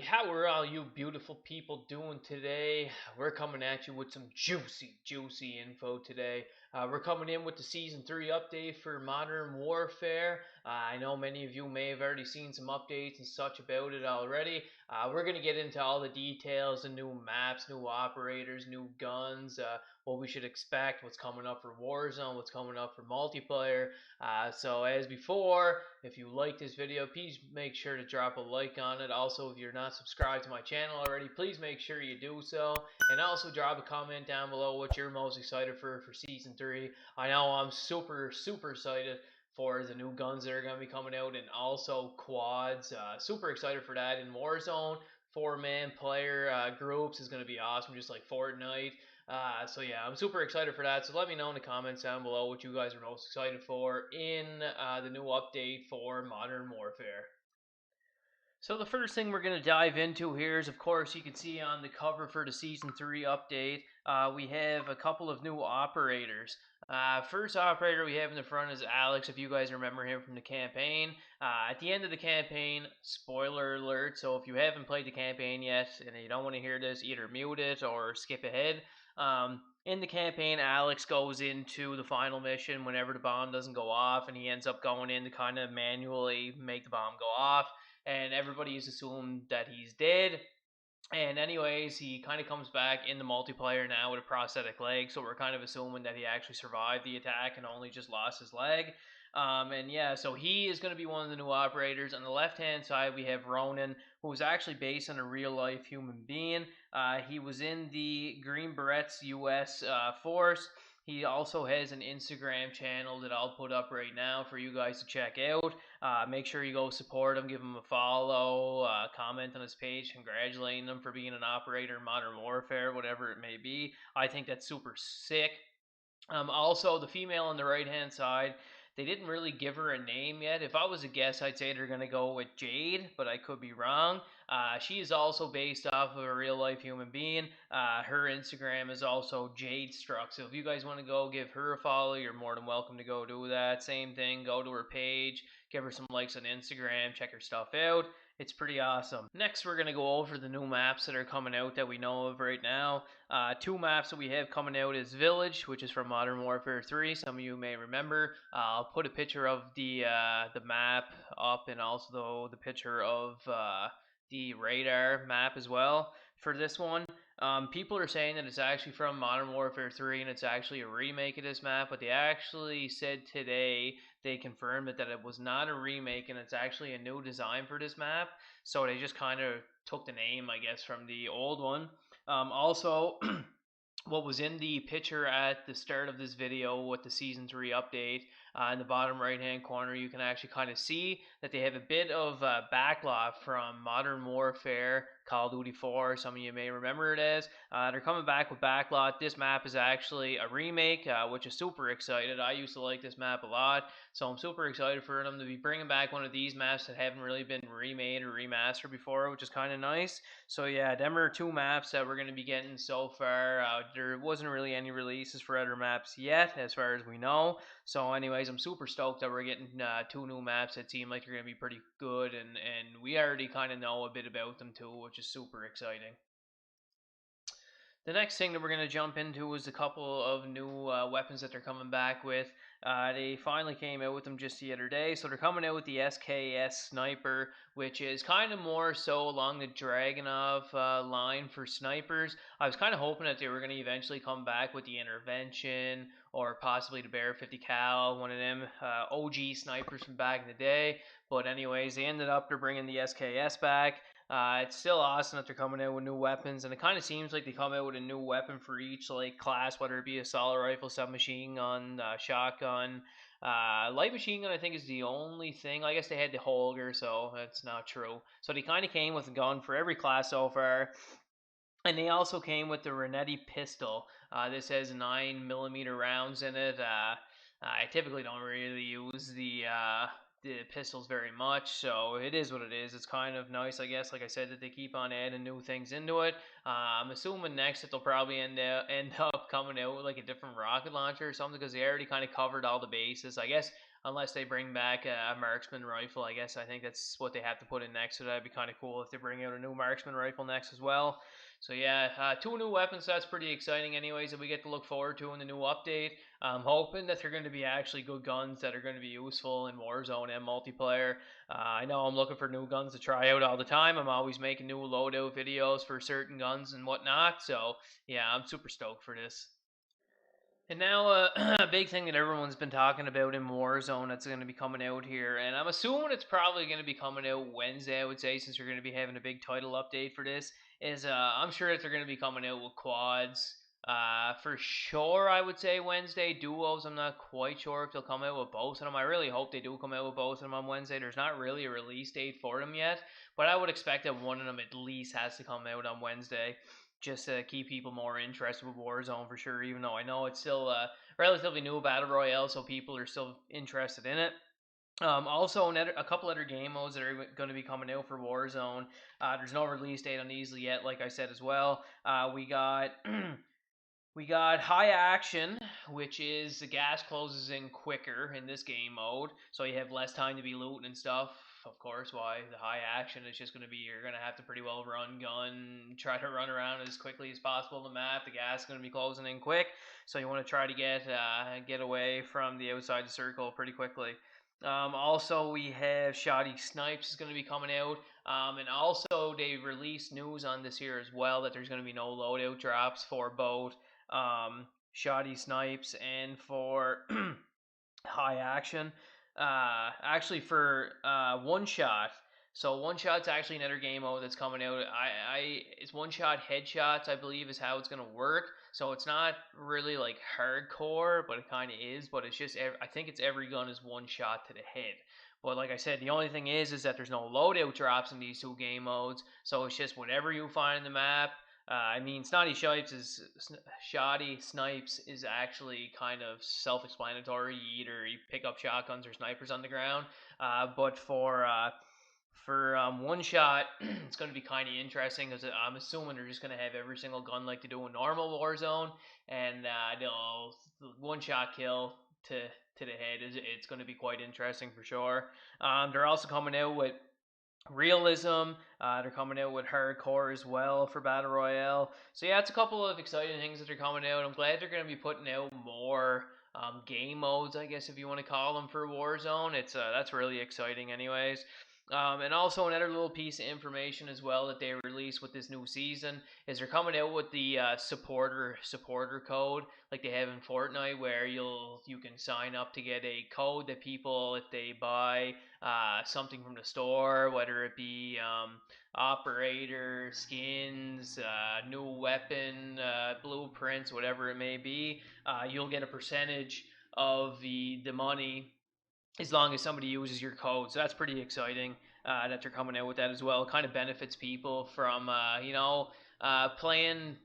How are all you beautiful people doing today? We're coming at you with some juicy info today. We're coming in with the Season 3 update for Modern Warfare. I know many of you may have already seen some updates and such about it already. We're going to get into all the details, the new maps, new operators, new guns, what we should expect, what's coming up for Warzone, what's coming up for multiplayer. So as before, if you like this video, please make sure to drop a like on it. Also, if you're not subscribed to my channel already, please make sure you do so. And also drop a comment down below what you're most excited for Season 3. I know I'm super excited for the new guns that are going to be coming out, and also quads. Super excited for that in Warzone. 4-man player groups is going to be awesome, just like Fortnite. So yeah, I'm super excited for that. So let me know in the comments down below what you guys are most excited for in the new update for Modern Warfare. So the first thing we're going to dive into here is, of course, you can see on the cover for the Season 3 update, we have a couple of new operators. First operator we have in the front is Alex, if you guys remember him from the campaign. At the end of the campaign, spoiler alert, so if you haven't played the campaign yet and you don't want to hear this, either mute it or skip ahead. In the campaign, Alex goes into the final mission whenever the bomb doesn't go off, and he ends up going in to kind of manually make the bomb go off, and everybody is assumed that he's dead. And anyways, he kind of comes back in the multiplayer now with a prosthetic leg, so we're kind of assuming that he actually survived the attack and only just lost his leg. And yeah, so he is going to be one of the new operators. On the left-hand side, we have Ronin, who is actually based on a real-life human being. He was in the Green Berets U.S. Force. He also has an Instagram channel that I'll put up right now for you guys to check out. Make sure you go support him, give him a follow, comment on his page, congratulating him for being an operator in Modern Warfare, whatever it may be. I think that's super sick. Also, the female on the right-hand side, they didn't really give her a name yet. If I was a guess, I'd say they're going to go with Jade, but I could be wrong. She is also based off of a real-life human being. Her Instagram is also Jade Struck. So if you guys want to go give her a follow, you're more than welcome to go do that. Same thing, go to her page, give her some likes on Instagram, check her stuff out. It's pretty awesome. Next, we're going to go over the new maps that are coming out that we know of right now. Two maps that we have coming out is Village, which is from Modern Warfare 3. Some of you may remember. I'll put a picture of the map up, and also the picture of the radar map as well for this one. People are saying that it's actually from Modern Warfare 3 and it's actually a remake of this map, but they actually said today they confirmed that it was not a remake and it's actually a new design for this map. So they just kind of took the name, I guess, from the old one. Also, what was in the picture at the start of this video with the Season 3 update, in the bottom right hand corner, you can actually kind of see that they have a bit of backlot from Modern Warfare Call of Duty 4. Some of you may remember it as. They're coming back with backlot. This map is actually a remake, which is super excited. I used to like this map a lot, so I'm super excited for them to be bringing back one of these maps that haven't really been remade or remastered before, which is kind of nice. So yeah, them are two maps that we're going to be getting so far. There wasn't really any releases for other maps yet, as far as we know. So anyways, I'm super stoked that we're getting two new maps that seem like they're going to be pretty good, and we already kind of know a bit about them too, which is super exciting. The next thing that we're going to jump into is a couple of new weapons that they're coming back with. They finally came out with them just the other day. So they're coming out with the SKS Sniper, which is kind of more so along the Dragunov line for snipers. I was kind of hoping that they were going to eventually come back with the Intervention or possibly the Bear 50 Cal, one of them OG snipers from back in the day. But anyways, they ended up bringing the SKS back. It's still awesome that they're coming out with new weapons, and it kind of seems like they come out with a new weapon for each like class, whether it be assault rifle, submachine gun, shotgun. Light machine gun, I think, is the only thing. I guess they had the Holger, so that's not true. So they kind of came with a gun for every class so far. And they also came with the Renetti pistol. This has 9mm rounds in it. I typically don't really use the pistols very much, so it is what it is. It's kind of nice, I guess, like I said, that they keep on adding new things into it. I'm assuming next that they'll probably end up coming out with like a different rocket launcher or something, because they already kind of covered all the bases. I guess unless they bring back a marksman rifle. I think that's what they have to put in next. So that'd be kind of cool if they bring out a new marksman rifle next as well. So yeah, two new weapons. So that's pretty exciting, anyways, that we get to look forward to in the new update. I'm hoping that they're going to be actually good guns that are going to be useful in Warzone and multiplayer. I know I'm looking for new guns to try out all the time. I'm always making new loadout videos for certain guns and whatnot. So yeah, I'm super stoked for this. And now a big thing that everyone's been talking about in Warzone that's going to be coming out here, and I'm assuming it's probably going to be coming out Wednesday, I would say, since you're going to be having a big title update for this, is I'm sure that they're going to be coming out with quads. For sure, I would say Wednesday. Duos, I'm not quite sure if they'll come out with both of them. I really hope they do come out with both of them on Wednesday. There's not really a release date for them yet, but I would expect that one of them at least has to come out on Wednesday, just to keep people more interested with Warzone for sure, even though I know it's still a relatively new battle royale, so people are still interested in it. Also, a couple other game modes that are going to be coming out for Warzone. There's no release date on these yet, like I said as well. We got we got high action, which is the gas closes in quicker in this game mode, so you have less time to be looting and stuff. Of course, why the high action is just going to be you're going to have to pretty well run gun, try to run around as quickly as possible the map. The gas is going to be closing in quick, so you want to try to get away from the outside the circle pretty quickly. Also, we have Shoddy Snipes is going to be coming out, and also they released news on this here as well that there's going to be no loadout drops for both Shoddy Snipes and for high action. Actually, for one shot. So one shot's actually another game mode that's coming out. It's one shot headshots, I believe, is how it's gonna work. So it's not really like hardcore, but it kind of is. But it's just I think it's every gun is one shot to the head. But like I said, the only thing is that there's no loadout drops in these two game modes. So it's just whatever you find in the map. Shoddy Snipes is actually kind of self-explanatory. You pick up shotguns or snipers on the ground. But for one shot, it's going to be kind of interesting because I'm assuming they're just going to have every single gun like they do in normal Warzone, and they'll one shot kill to the head. It's going to be quite interesting for sure. They're also coming out with realism. They're coming out with hardcore as well for battle royale. So yeah, it's a couple of exciting things that are coming out. I'm glad they're going to be putting out more game modes, I guess if you want to call them, for Warzone. It's that's really exciting, anyways. And also another little piece of information as well that they released with this new season is they're coming out with the supporter code like they have in Fortnite, where you can sign up to get a code that people, if they buy something from the store, whether it be operator, skins, new weapon, blueprints, whatever it may be, you'll get a percentage of the money as long as somebody uses your code. So that's pretty exciting that they're coming out with that as well. It kind of benefits people from, playing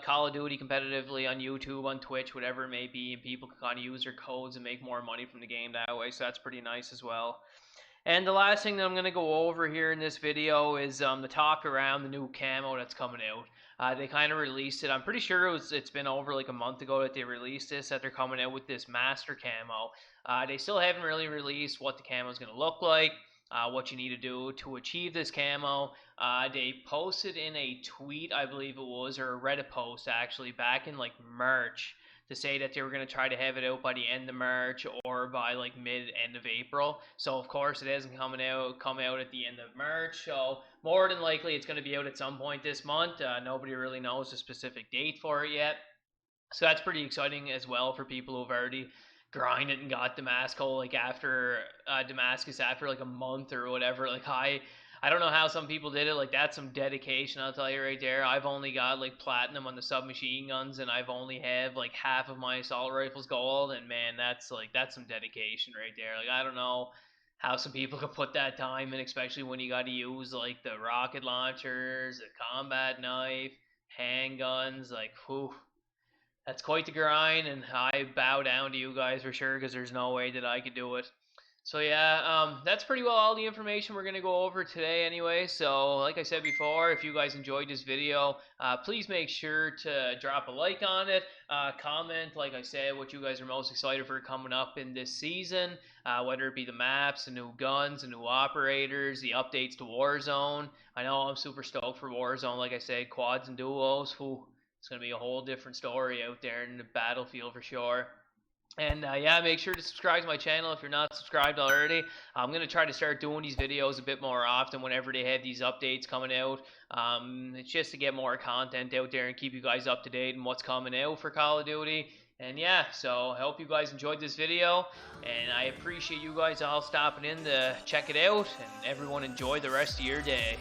Call of Duty competitively on YouTube, on Twitch, whatever it may be, and people can kind of use their codes and make more money from the game that way. So that's pretty nice as well. And the last thing that I'm going to go over here in this video is the talk around the new camo that's coming out. They kind of released it. I'm pretty sure it's been over like a month ago that they released this, that they're coming out with this master camo. They still haven't really released what the camo is going to look like, what you need to do to achieve this camo. They posted in a tweet, I believe it was, or a Reddit post actually, back in like March, to say that they were going to try to have it out by the end of March or by like end of April. So of course it hasn't come out at the end of March. So more than likely it's going to be out at some point this month. Nobody really knows a specific date for it yet. So that's pretty exciting as well for people who've already grinded and got Damascus like after Damascus after like a month or whatever. Like I don't know how some people did it. Like that's some dedication, I'll tell you right there. I've only got like platinum on the submachine guns, and I've only have like half of my assault rifles gold. And man, that's some dedication right there. Like I don't know how some people could put that time in, especially when you got to use like the rocket launchers, the combat knife, handguns. Like whew, that's quite the grind, and I bow down to you guys for sure because there's no way that I could do it. So yeah, that's pretty well all the information we're gonna go over today anyway. So like I said before, if you guys enjoyed this video, please make sure to drop a like on it, comment, like I said, what you guys are most excited for coming up in this season, whether it be the maps, the new guns, the new operators, the updates to Warzone. I know I'm super stoked for Warzone, like I said, quads and duos. Whew, it's gonna be a whole different story out there in the battlefield for sure. And yeah, make sure to subscribe to my channel if you're not subscribed already. I'm going to try to start doing these videos a bit more often whenever they have these updates coming out. It's just to get more content out there and keep you guys up to date on what's coming out for Call of Duty. And yeah, so I hope you guys enjoyed this video. And I appreciate you guys all stopping in to check it out. And everyone enjoy the rest of your day.